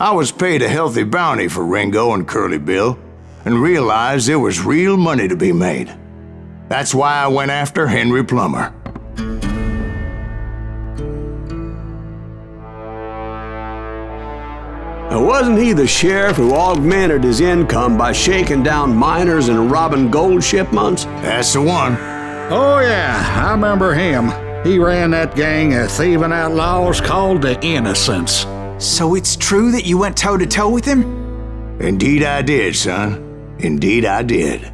I was paid a healthy bounty for Ringo and Curly Bill, and realized there was real money to be made. That's why I went after Henry Plummer. Now, wasn't he the sheriff who augmented his income by shaking down miners and robbing gold shipments? That's the one. Oh yeah, I remember him. He ran that gang of thieving outlaws called the Innocents. So it's true that you went toe-to-toe with him? Indeed I did, son. Indeed I did.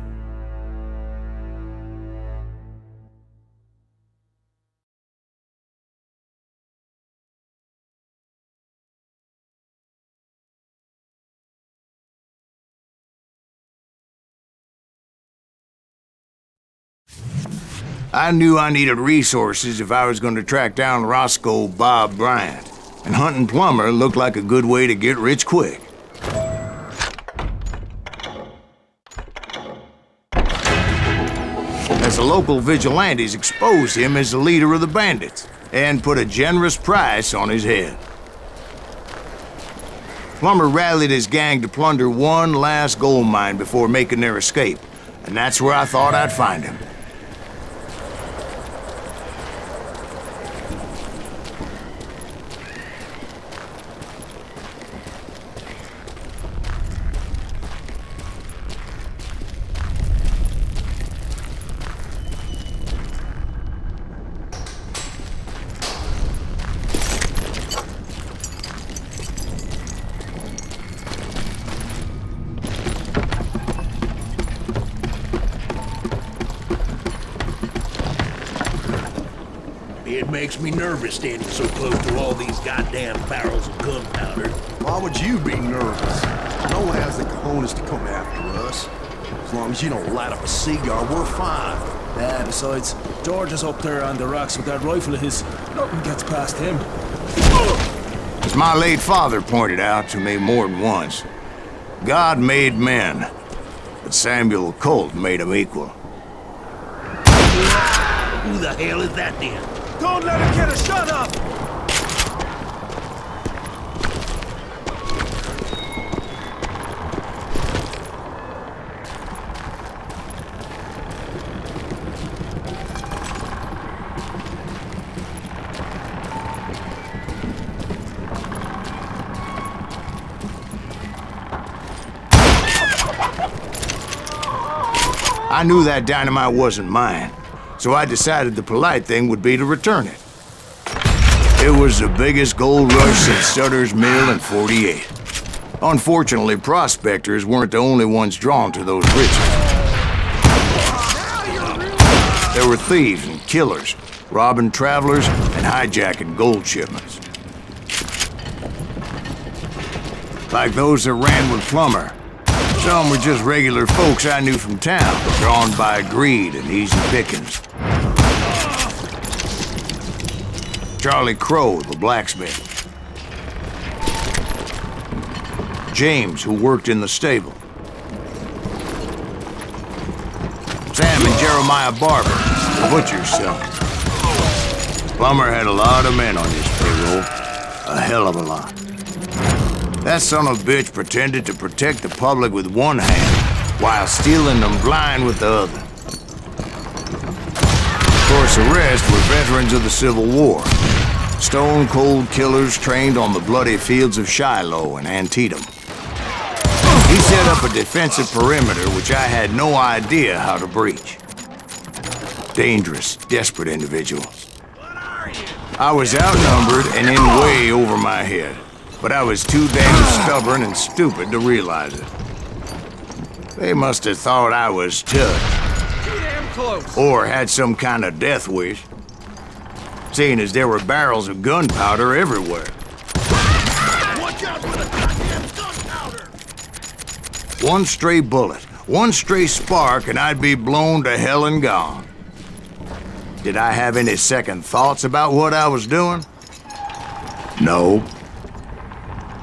I knew I needed resources if I was going to track down Roscoe Bob Bryant, and hunting Plummer looked like a good way to get rich quick. As the local vigilantes exposed him as the leader of the bandits, and put a generous price on his head. Plummer rallied his gang to plunder one last gold mine before making their escape, and that's where I thought I'd find him. It makes me nervous standing so close to all these goddamn barrels of gunpowder. Why would you be nervous? No one has the cojones to come after us. As long as you don't light up a cigar, we're fine. Yeah, besides, George is up there on the rocks with that rifle of his. Nothing gets past him. As my late father pointed out to me more than once, God made men, but Samuel Colt made them equal. Who the hell is that then? Don't let him get a shot up! I knew that dynamite wasn't mine, so I decided the polite thing would be to return it. It was the biggest gold rush since Sutter's Mill in '48. Unfortunately, prospectors weren't the only ones drawn to those riches. There were thieves and killers, robbing travelers and hijacking gold shipments. Like those that ran with Plummer. Some were just regular folks I knew from town, drawn by greed and easy pickings. Charlie Crow, the blacksmith. James, who worked in the stable. Sam and Jeremiah Barber, the butcher's son. Plummer had a lot of men on his payroll. A hell of a lot. That son of a bitch pretended to protect the public with one hand, while stealing them blind with the other. Of course, the rest were veterans of the Civil War. Stone-cold killers trained on the bloody fields of Shiloh and Antietam. He set up a defensive perimeter which I had no idea how to breach. Dangerous, desperate individuals. I was outnumbered and in way over my head. But I was too damn stubborn and stupid to realize it. They must have thought I was tough. Or had some kind of death wish. Seeing as there were barrels of gunpowder everywhere. Watch out for the goddamn gunpowder! One stray bullet, one stray spark, and I'd be blown to hell and gone. Did I have any second thoughts about what I was doing? No.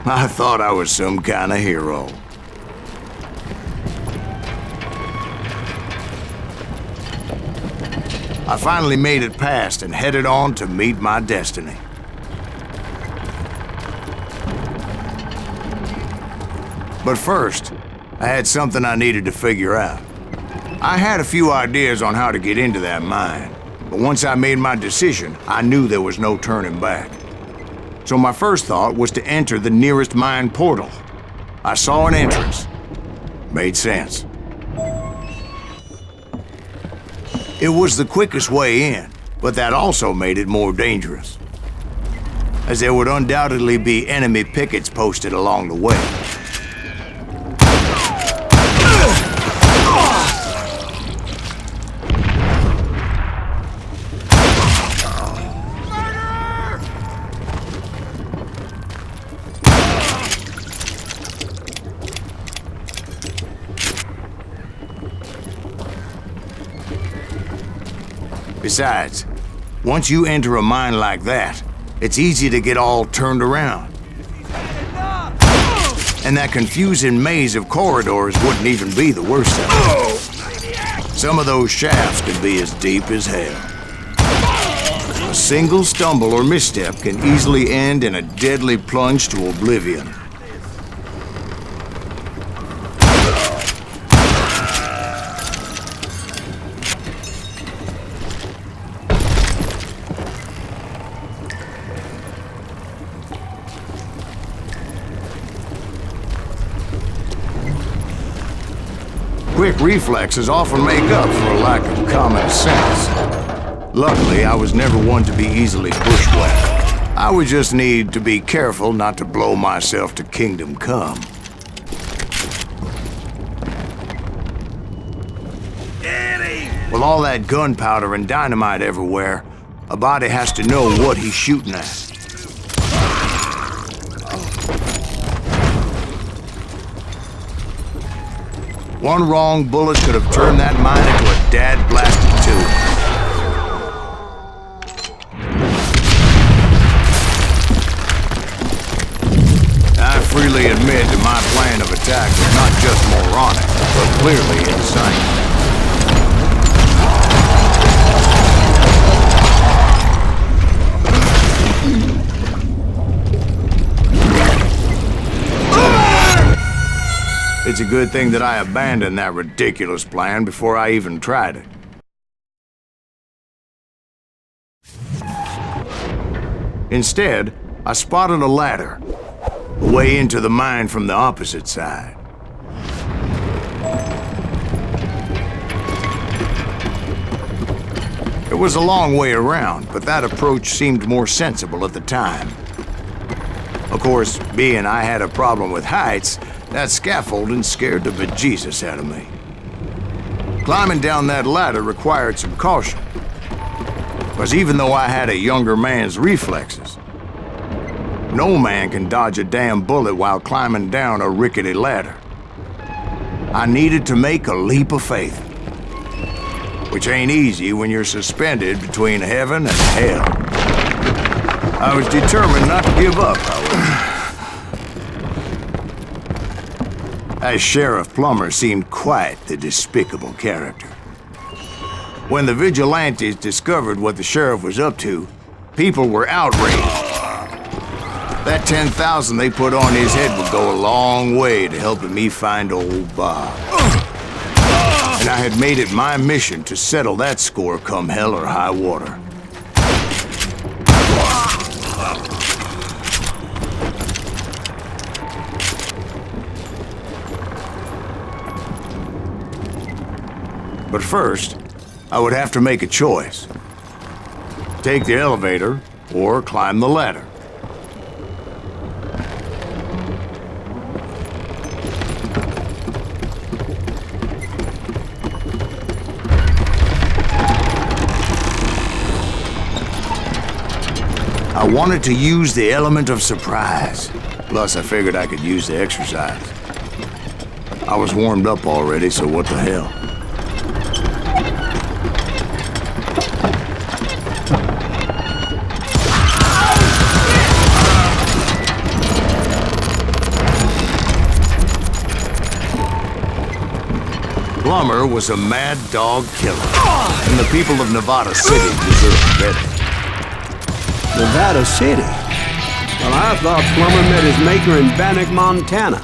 I thought I was some kind of hero. I finally made it past and headed on to meet my destiny. But first, I had something I needed to figure out. I had a few ideas on how to get into that mine, but once I made my decision, I knew there was no turning back. So my first thought was to enter the nearest mine portal. I saw an entrance. Made sense. It was the quickest way in, but that also made it more dangerous, as there would undoubtedly be enemy pickets posted along the way. Besides, once you enter a mine like that, it's easy to get all turned around. And that confusing maze of corridors wouldn't even be the worst of it. Some of those shafts could be as deep as hell. A single stumble or misstep can easily end in a deadly plunge to oblivion. Quick reflexes often make up for a lack of common sense. Luckily, I was never one to be easily bushwhacked. I would just need to be careful not to blow myself to kingdom come. With all that gunpowder and dynamite everywhere, a body has to know what he's shooting at. One wrong bullet could have turned that mine into a dad-blasted tube. I freely admit that my plan of attack was not just moronic, but clearly insane. It's a good thing that I abandoned that ridiculous plan before I even tried it. Instead, I spotted a ladder, a way into the mine from the opposite side. It was a long way around, but that approach seemed more sensible at the time. Of course, being I had a problem with heights, that scaffolding scared the bejesus out of me. Climbing down that ladder required some caution, because even though I had a younger man's reflexes, no man can dodge a damn bullet while climbing down a rickety ladder. I needed to make a leap of faith, which ain't easy when you're suspended between heaven and hell. I was determined not to give up, however. As Sheriff Plummer seemed quite the despicable character. When the vigilantes discovered what the sheriff was up to, people were outraged. That 10,000 they put on his head would go a long way to helping me find old Bob. And I had made it my mission to settle that score come hell or high water. But first, I would have to make a choice. Take the elevator or climb the ladder. I wanted to use the element of surprise. Plus, I figured I could use the exercise. I was warmed up already, so what the hell? Plummer was a mad dog killer, and the people of Nevada City deserved better. Nevada City? Well, I thought Plummer met his maker in Bannock, Montana.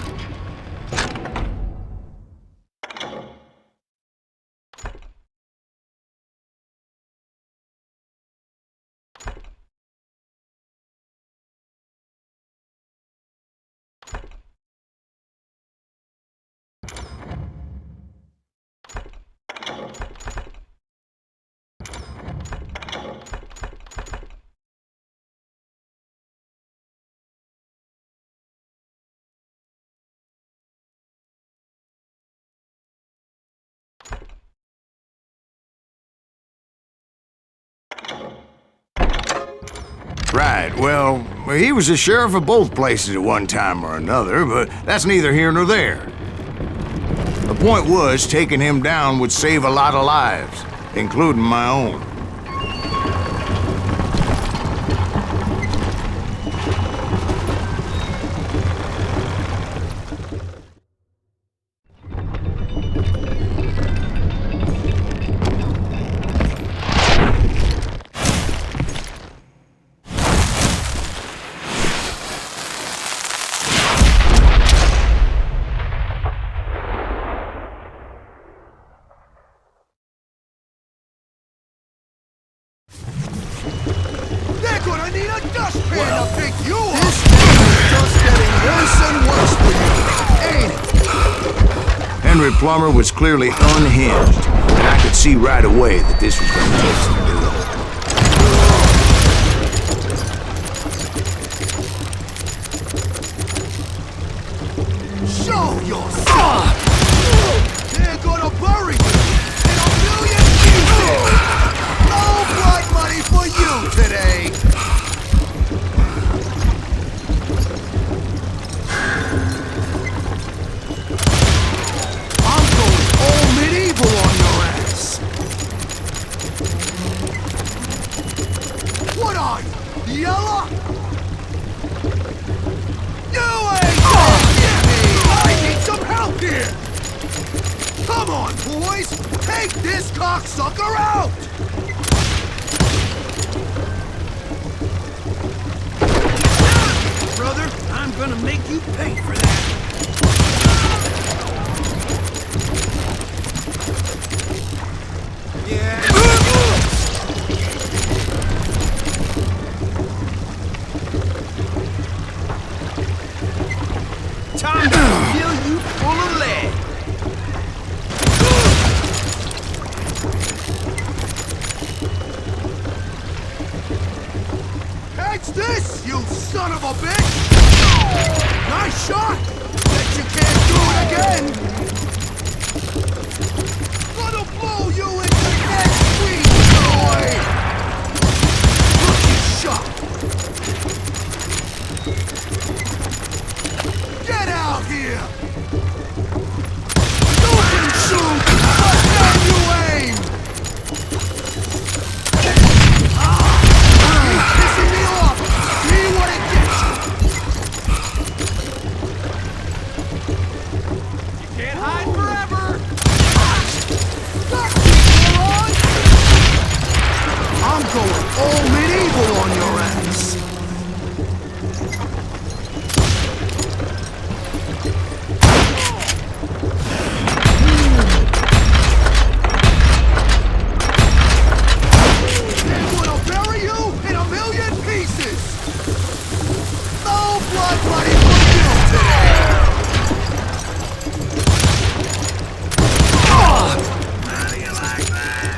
Right, well, he was the sheriff of both places at one time or another, but that's neither here nor there. The point was, taking him down would save a lot of lives, including my own. They're gonna need a dustpan to pick you up! This thing is just getting worse and worse for you, ain't it? Henry Plummer was clearly unhinged, and I could see right away that this was going to take some doing. Show yourself! They're gonna bury you in a million pieces! No blood money for you today! I'm going all medieval on your ass! What are you, yellow? You ain't gonna get me! I need some help here! Come on, boys! Take this cocksucker out! Brother, I'm gonna make you pay for that! Yeah. Time to fill you full of lead! Catch this, you son of a bitch! Nice shot! Bet you can't do it again! Gonna blow you into dead sweet, boy! Look, you shot! Get out here! You can shoot, but can you aim? He's pissing me off! See what it gets you! You can't hide forever! Got me, moron! I'm going all medieval on your ass! They're gonna bury you in a million pieces! No blood money for you today! How do you like that?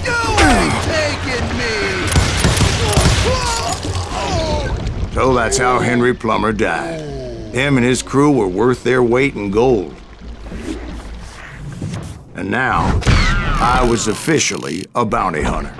You ain't taking me! So that's how Henry Plummer died. Him and his crew were worth their weight in gold. And now, I was officially a bounty hunter.